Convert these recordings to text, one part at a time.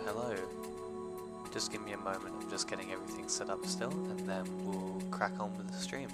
Hello. Just give me a moment, I'm just getting everything set up still, and then we'll crack on with the stream.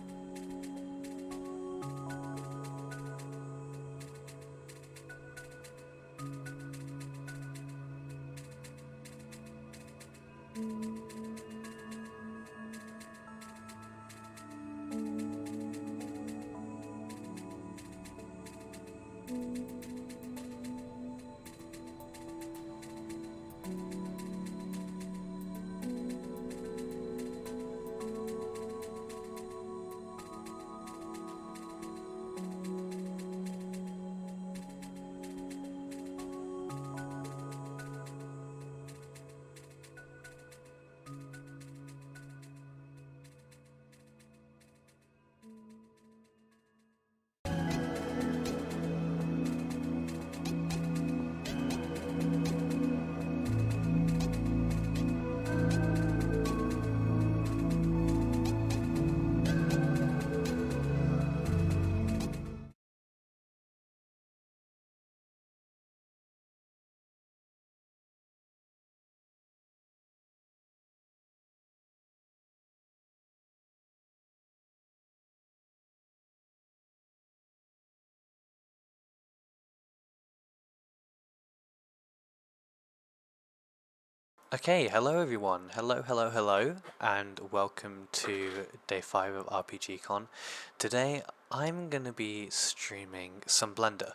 Okay, hello everyone, hello, and welcome to day 5 of RPGCon. Today I'm going to be streaming some Blender,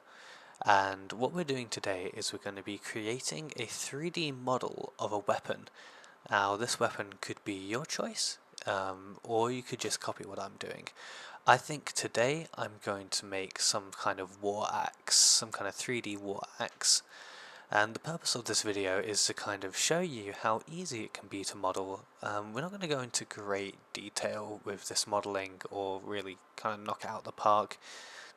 and what we're doing today is we're going to be creating a 3D model of a weapon. Now this weapon could be your choice, or you could just copy what I'm doing. I think today I'm going to make some kind of war axe, some kind of 3D war axe. And the purpose of this video is to kind of show you how easy it can be to model. We're not going to go into great detail with this modeling or really kind of knock it out the park.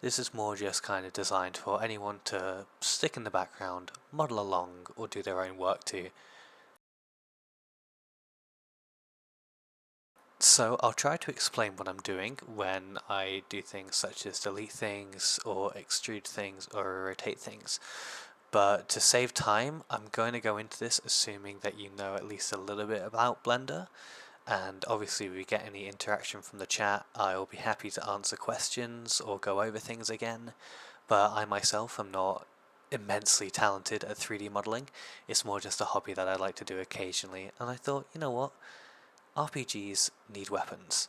This is more just kind of designed for anyone to stick in the background, model along, or do their own work to. So I'll try to explain what I'm doing when I do things such as delete things or extrude things or rotate things. But to save time, I'm going to go into this assuming that you know at least a little bit about Blender. And obviously if we get any interaction from the chat, I'll be happy to answer questions or go over things again. But I myself am not immensely talented at 3D modeling. It's more just a hobby that I like to do occasionally, and I thought, you know what? RPGs need weapons,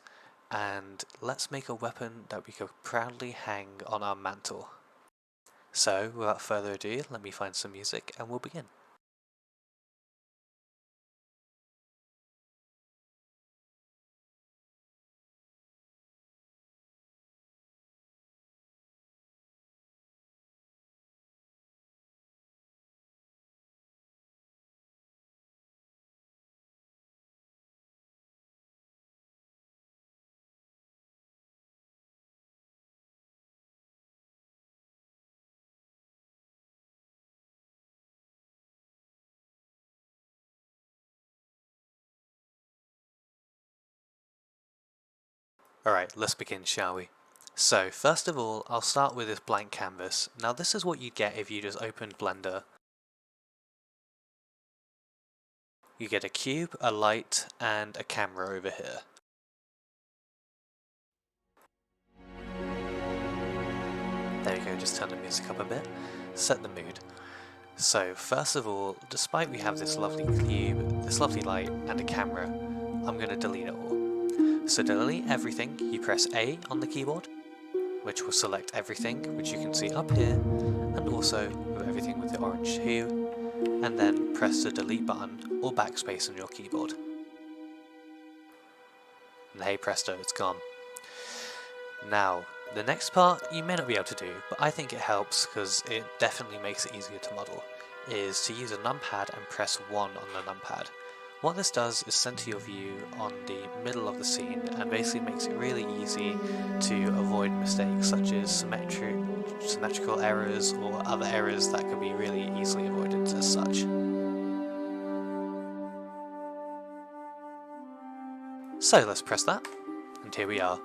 and let's make a weapon that we could proudly hang on our mantle. So, without further ado, let me find some music and we'll begin. Alright, let's begin, shall we? So, first of all, I'll start with this blank canvas. Now this is what you'd get if you just opened Blender. You get a cube, a light, and a camera over here. There we go, just turn the music up a bit, set the mood. So first of all, despite we have this lovely cube, this lovely light, and a camera, I'm going to delete it all. So to delete everything, you press A on the keyboard, which will select everything, which you can see up here, and also with everything with the orange hue, and then press the delete button or backspace on your keyboard. And hey presto, it's gone. Now, the next part you may not be able to do, but I think it helps because it definitely makes it easier to model, is to use a numpad and press 1 on the numpad. What this does is center your view on the middle of the scene and basically makes it really easy to avoid mistakes such as symmetrical errors or other errors that could be really easily avoided as such. So let's press that, and here we are.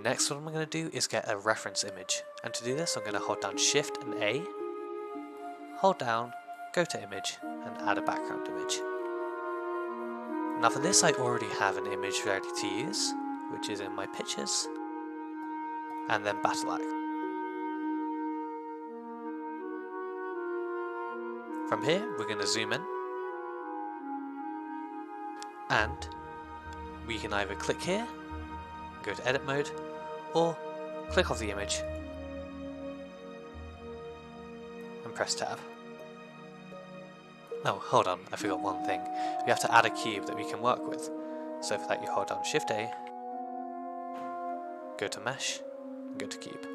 Next, what I'm going to do is get a reference image, and to do this I'm going to hold down Shift and A, hold down, go to image, and add a background image. Now for this I already have an image ready to use, which is in my pictures, and then Battle Axe. From here we're going to zoom in, and we can either click here, go to edit mode, or click off the image and press tab. Oh, hold on, I forgot one thing. We have to add a cube that we can work with. So for that you hold down Shift A, go to Mesh, and go to Cube.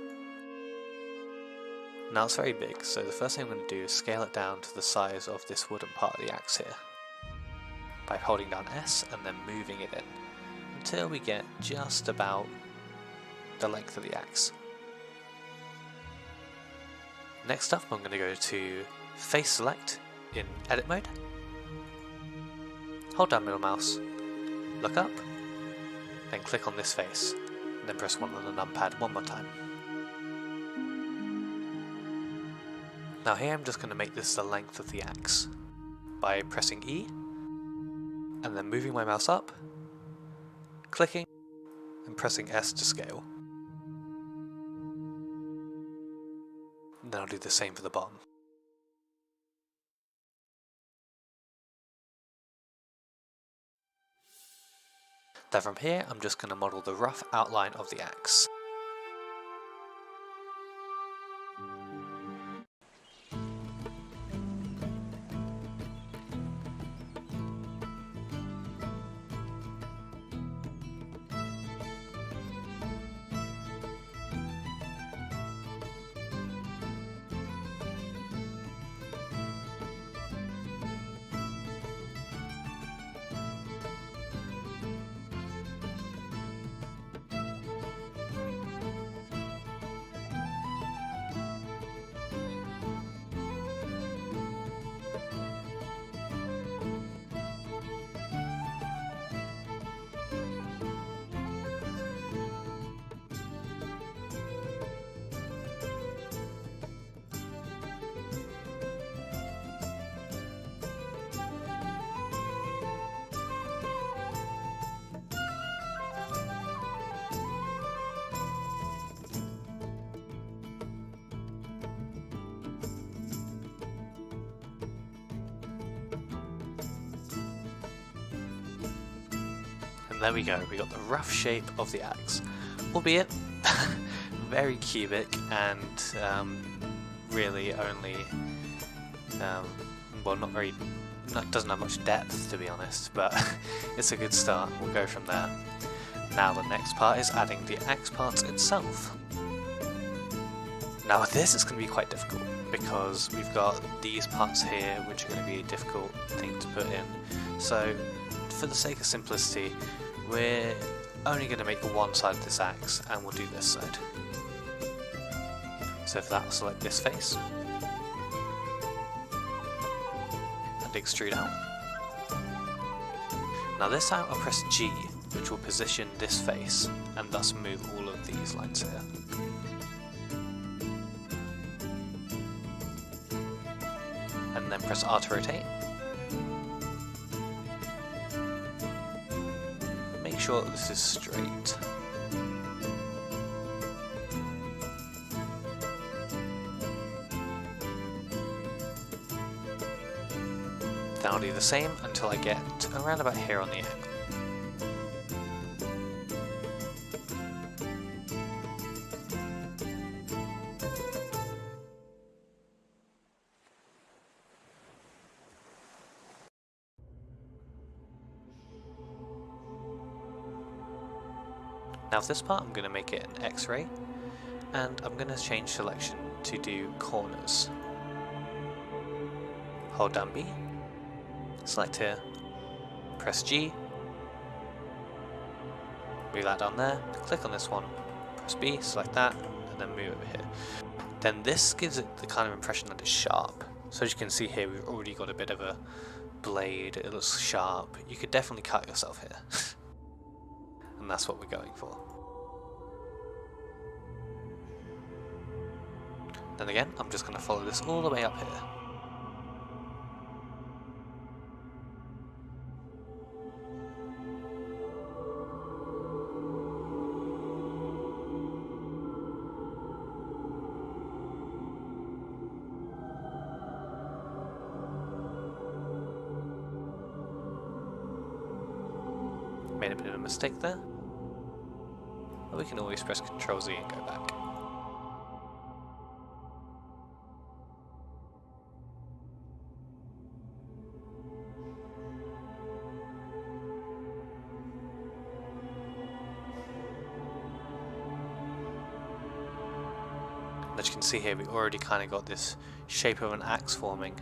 Now it's very big, so the first thing I'm going to do is scale it down to the size of this wooden part of the axe here, by holding down S and then moving it in, until we get just about the length of the axe. Next up I'm going to go to Face Select in edit mode, hold down middle mouse, look up, then click on this face, and then press 1 on the numpad one more time. Now here I'm just going to make this the length of the axe by pressing E, and then moving my mouse up, clicking, and pressing S to scale. And then I'll do the same for the bottom. Then from here I'm just going to model the rough outline of the axe. there we go, we got the rough shape of the axe, albeit very cubic and really only, well, doesn't have much depth, to be honest, but it's a good start. We'll go from there. Now the next part is adding the axe parts itself. Now this is going to be quite difficult because we've got these parts here which are going to be a difficult thing to put in. So for the sake of simplicity, we're only going to make one side of this axe and we'll do this side. So for that, I'll select this face and extrude out. Now this time I'll press G, which will position this face and thus move all of these lines here. And then press R to rotate. Make sure that this is straight. Then I'll do the same until I get around about here on the angle. Now for this part I'm going to make it an X-ray, and I'm going to change selection to do corners. Hold down B, select here, press G, move that down there, click on this one, press B, select that, and then move over here. Then this gives it the kind of impression that it's sharp. So as you can see here, we've already got a bit of a blade, it looks sharp. You could definitely cut yourself here. And that's what we're going for. Then again, I'm just going to follow this all the way up here. Made a bit of a mistake there. But we can always press Ctrl Z and go back. As you can see here, we already kind of got this shape of an axe forming.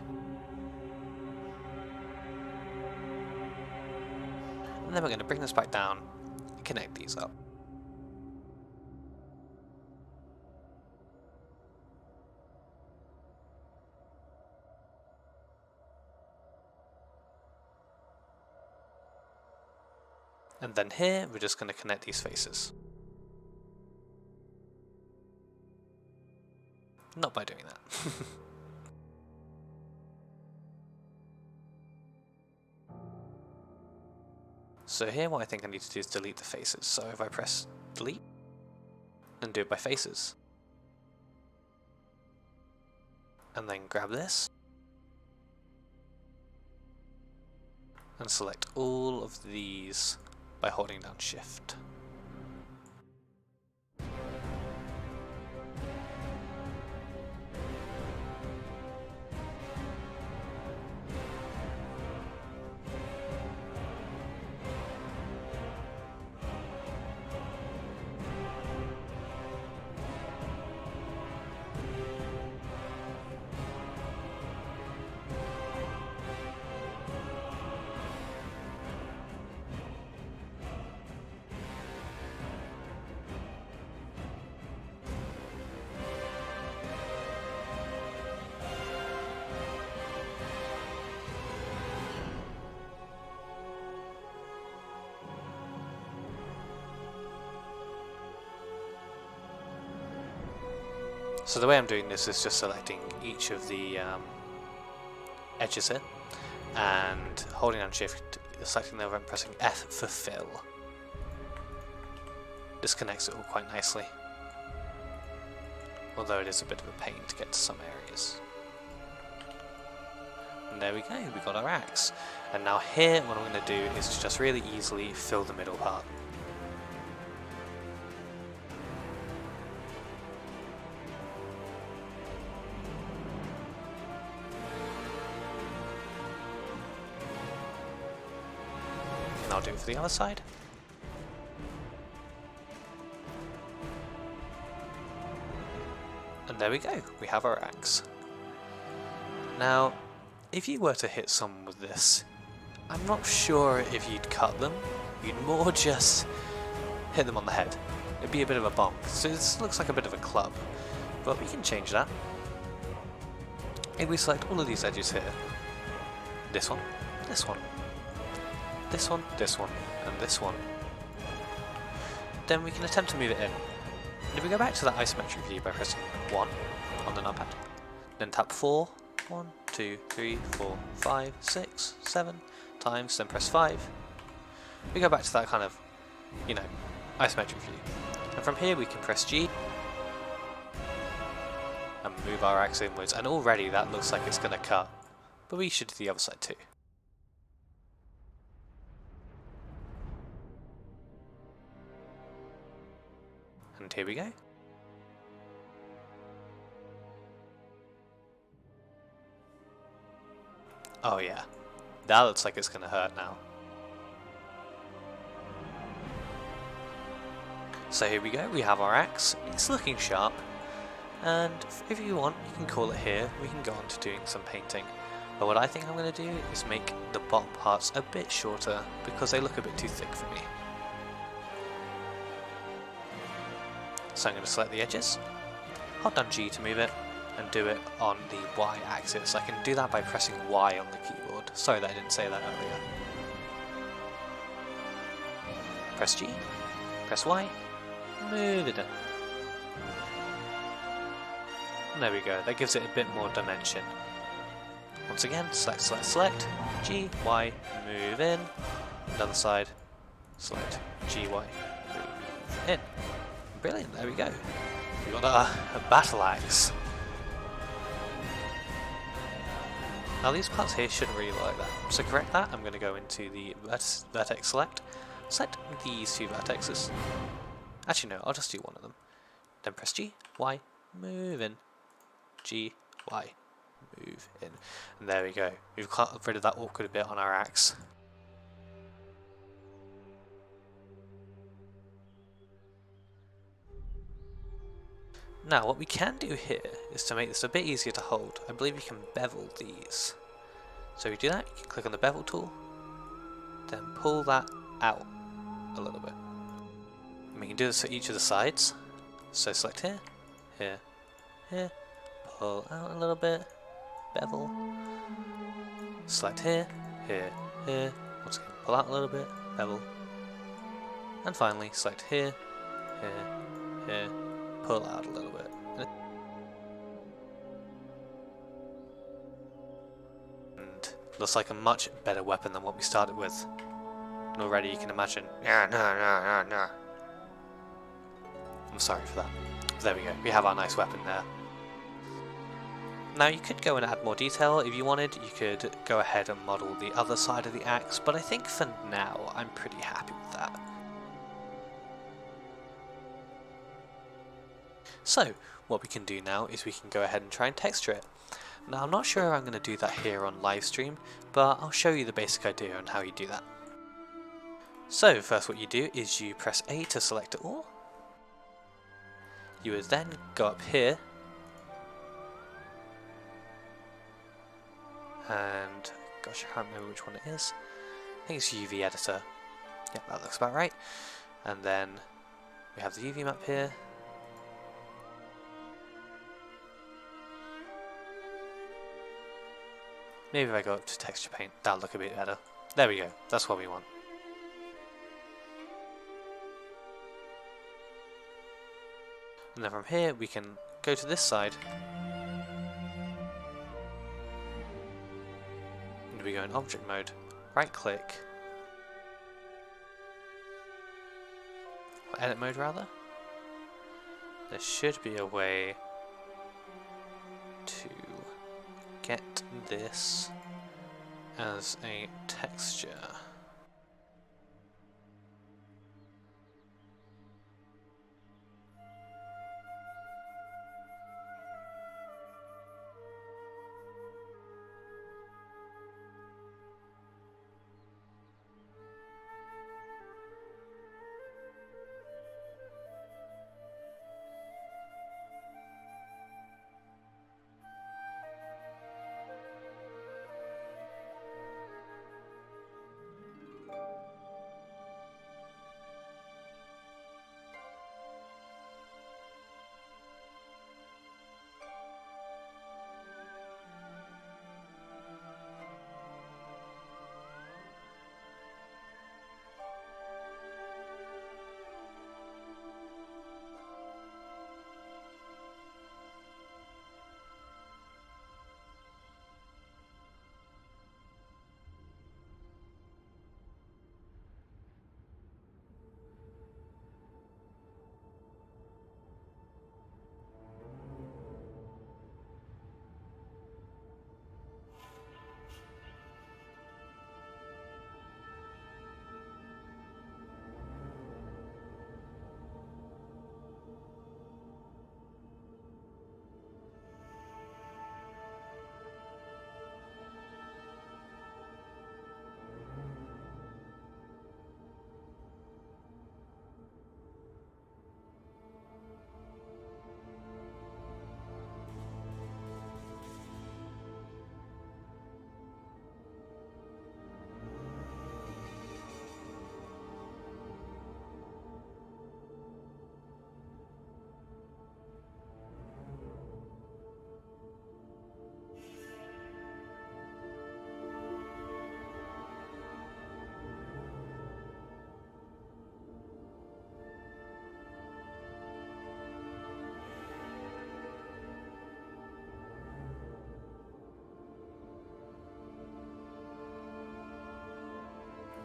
And then we're going to bring this back down and connect these up. And then here, we're just going to connect these faces. Not by doing that. So here what I think I need to do is delete the faces. So if I press delete and do it by faces, and then grab this and select all of these by holding down Shift. So the way I'm doing this is just selecting each of the edges here and holding down Shift, selecting them and pressing F for fill. This connects it all quite nicely, although it is a bit of a pain to get to some areas. And there we go, we got our axe. And now here, what I'm going to do is to just really easily fill the middle part. And I'll do it for the other side. And there we go, we have our axe. Now, if you were to hit someone with this, I'm not sure if you'd cut them, you'd more just hit them on the head. It'd be a bit of a bonk, so this looks like a bit of a club, but we can change that. If we select all of these edges here, this one, this one, this one, this one, and this one, then we can attempt to move it in. And if we go back to that isometric view by pressing 1 on the numpad, then tap 4, 1, 2, 3, 4, 5, 6, 7 times, then press 5, we go back to that kind of, you know, isometric view. And from here we can press G and move our axe inwards, and already that looks like it's going to cut, but we should do the other side too. And here we go. Oh yeah, that looks like it's going to hurt now. So here we go, we have our axe, it's looking sharp, and if you want you can call it here, we can go on to doing some painting. But what I think I'm going to do is make the bottom parts a bit shorter because they look a bit too thick for me. So I'm going to select the edges, hold down G to move it, and do it on the Y axis. I can do that by pressing Y on the keyboard. Sorry that I didn't say that earlier. Press G, press Y, move it in. And there we go, that gives it a bit more dimension. Once again, select, select, select, G, Y, move in. Another side, select, G, Y, move in. Brilliant, there we go. We got a battle axe. Now these parts here shouldn't really look like that. So to correct that, I'm going to go into the vertex select these two vertexes. Actually no, I'll just do one of them. Then press G, Y, move in. G, Y, move in. And there we go. We've got rid of that awkward bit on our axe. Now what we can do here is to make this a bit easier to hold. I believe you can bevel these. So if you do that, you can click on the bevel tool, then pull that out a little bit. And we can do this for each of the sides. So select here, here, here, pull out a little bit, bevel, select here, here, here, once again pull out a little bit, bevel, and finally select here, here, here, pull out a little bit. And looks like a much better weapon than what we started with. And already you can imagine, no. I'm sorry for that. There we go, we have our nice weapon there. Now you could go and add more detail if you wanted, you could go ahead and model the other side of the axe, but I think for now I'm pretty happy with that. So, what we can do now is we can go ahead and try and texture it. Now I'm not sure if I'm going to do that here on live stream, but I'll show you the basic idea on how you do that. So first what you do is you press A to select it all. You would then go up here and, gosh I can't remember which one it is. I think it's UV editor. Yep, that looks about right. And then we have the UV map here. Maybe if I go up to texture paint, that'll look a bit better. There we go, that's what we want. And then from here we can go to this side. And we go in object mode, right click. Or edit mode rather. There should be a way to get this as a texture.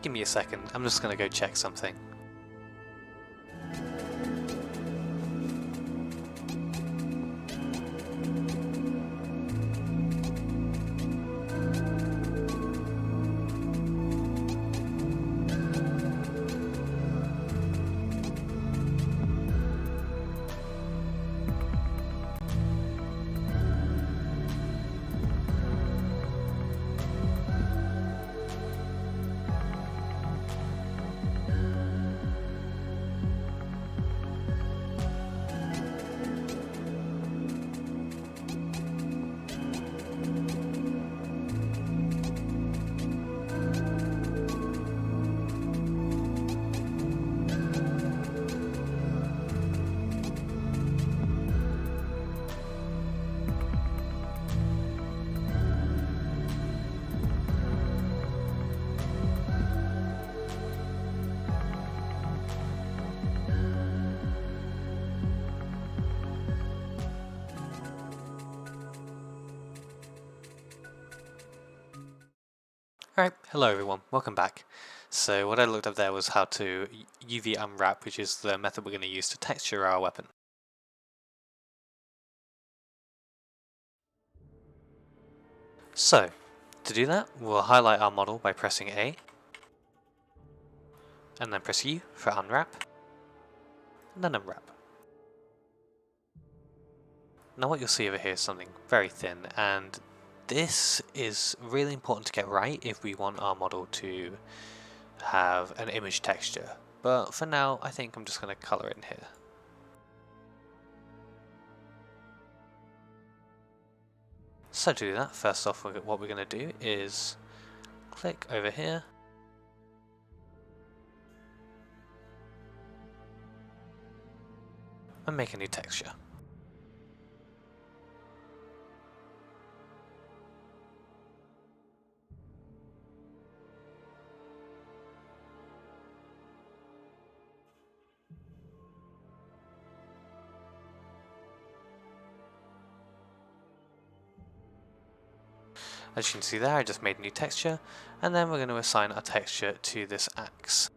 Give me a second, I'm just gonna go check something. Alright, hello everyone, welcome back. So what I looked up there was how to UV unwrap, which is the method we're going to use to texture our weapon. So, to do that, we'll highlight our model by pressing A, and then press U for unwrap, and then unwrap. Now what you'll see over here is something very thin, and this is really important to get right if we want our model to have an image texture. But for now, I think I'm just going to color it in here. So to do that, first off, what we're going to do is click over here, and make a new texture. As you can see there, I just made a new texture, and then we're going to assign our texture to this axe.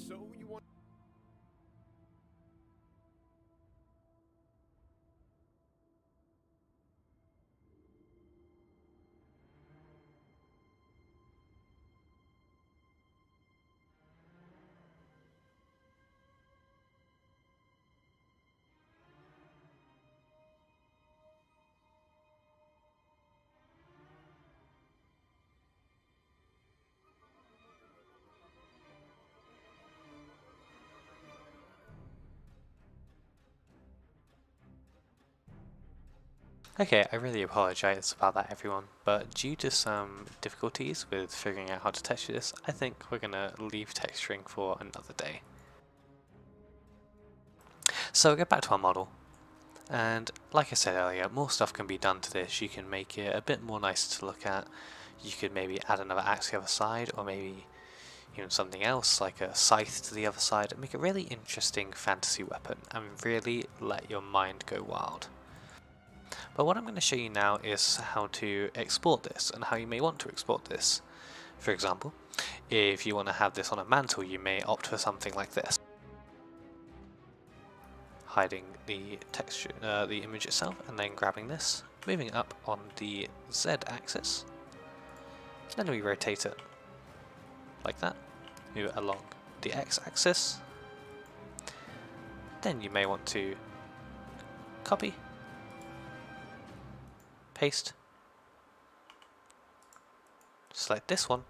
So you want... Okay, I really apologise about that everyone, but due to some difficulties with figuring out how to texture this, I think we're gonna leave texturing for another day. So we'll get back to our model, and like I said earlier, more stuff can be done to this. You can make it a bit more nice to look at. You could maybe add another axe to the other side, or maybe something else like a scythe to the other side, and make a really interesting fantasy weapon and really let your mind go wild. But what I'm going to show you now is how to export this and how you may want to export this. For example, if you want to have this on a mantle, you may opt for something like this. Hiding the texture, the image itself, and then grabbing this, moving it up on the Z axis. Then we rotate it like that, move it along the X axis. Then you may want to copy, paste, select this one,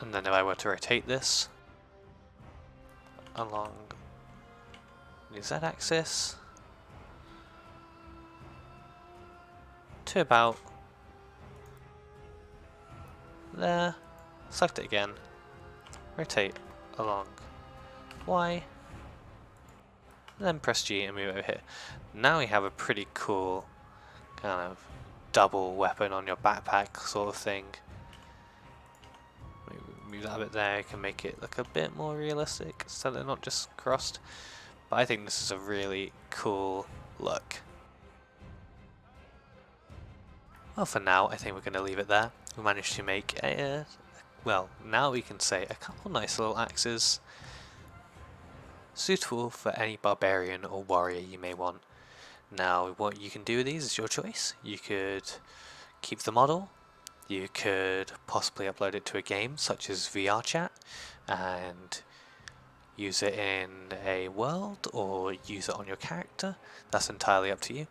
and then if I were to rotate this along the Z axis to about there, select it again, rotate along Y, then press G and move over here. Now we have a pretty cool kind of double weapon on your backpack sort of thing. Maybe move that a bit there, you can make it look a bit more realistic so they're not just crossed. But I think this is a really cool look. Well, for now, I think we're going to leave it there. We managed to make well, now we can say a couple nice little axes suitable for any barbarian or warrior you may want. Now, what you can do with these is your choice. You could keep the model, you could possibly upload it to a game such as VR Chat and use it in a world or use it on your character. That's entirely up to you.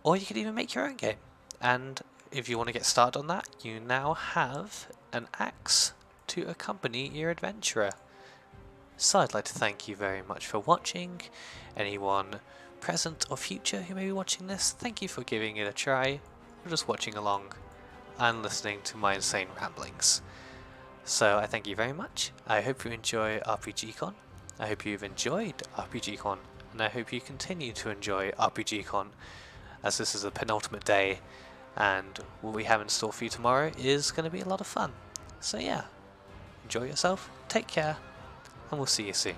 Or you could even make your own game. And if you want to get started on that, you now have an axe to accompany your adventurer. So I'd like to thank you very much for watching. Anyone present or future who may be watching this, thank you for giving it a try, or just watching along and listening to my insane ramblings. So I thank you very much. I hope you enjoy RPGCon. I hope you've enjoyed RPGCon, and I hope you continue to enjoy RPGCon, as this is the penultimate day, and what we have in store for you tomorrow is going to be a lot of fun. So yeah, enjoy yourself, take care, and we'll see you soon.